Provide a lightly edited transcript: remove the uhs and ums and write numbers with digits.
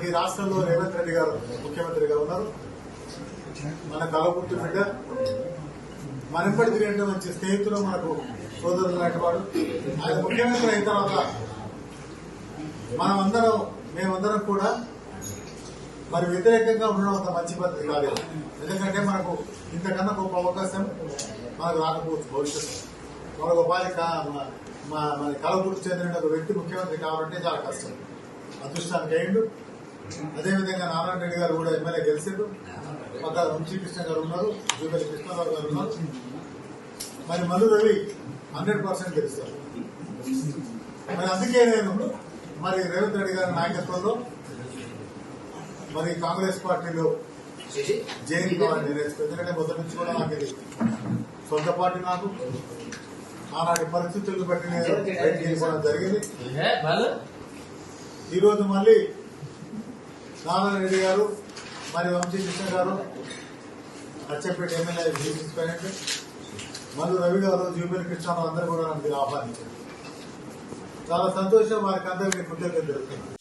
ఈ రాష్ట్రంలో రేవంత్ రెడ్డి గారు ముఖ్యమంత్రిగా ఉన్నారు. మన కలగుర్తు బిడ్డ, మన ఇప్పటి తిరిగిన మంచి స్నేహితులు, మనకు సోదరులు లాంటి వాడు. ఆయన ముఖ్యమంత్రి అయిన తర్వాత మేమందరం కూడా మరి వ్యతిరేకంగా ఉండడం అంత మంచి పద్ధతి కాలేదు. ఎందుకంటే మనకు ఇంతకన్నా గొప్ప అవకాశం మనకు రాకపోవచ్చు భవిష్యత్తు. మరొక మన కలగుర్తు చెందిన ఒక వ్యక్తి ముఖ్యమంత్రి కావాలంటే చాలా కష్టం. అదృష్టానికి అయ్యిండు. అదేవిధంగా నారాయణ రెడ్డి గారు కూడా ఎమ్మెల్యే గెలిచిండు. పక్కన వంశీకృష్ణ గారు ఉన్నారు, జూబెల్లి కృష్ణారావు గారు ఉన్నారు. మరి మల్లు రవి 100% గెలుస్తారు. మరి అందుకే నేను మరి రేవంత్ రెడ్డి గారి నాయకత్వంలో మరి కాంగ్రెస్ పార్టీలో జైన్ కావాలని నిర్ణయిస్తాను. ఎందుకంటే మొదటి నుంచి కూడా నాకు ఇది సొంత పార్టీ. నాకు ఆనాటి పరిస్థితులను బట్టి నేను తీసుకోవడం జరిగింది. ఈరోజు మళ్ళీ నారాయణ రెడ్డి గారు మరి వంశీకృష్ణ గారు, అచ్చంపేట ఎమ్మెల్యే తీసుకుపోయినట్టు మల్లు రవి గారు, జూబెల్లి కృష్ణారావు అందరూ కూడా నన్ను ఆహ్వానించారు. చాలా సంతోషం. వారికి అందరికీ కృతజ్ఞతలు తెలుపుతున్నాను.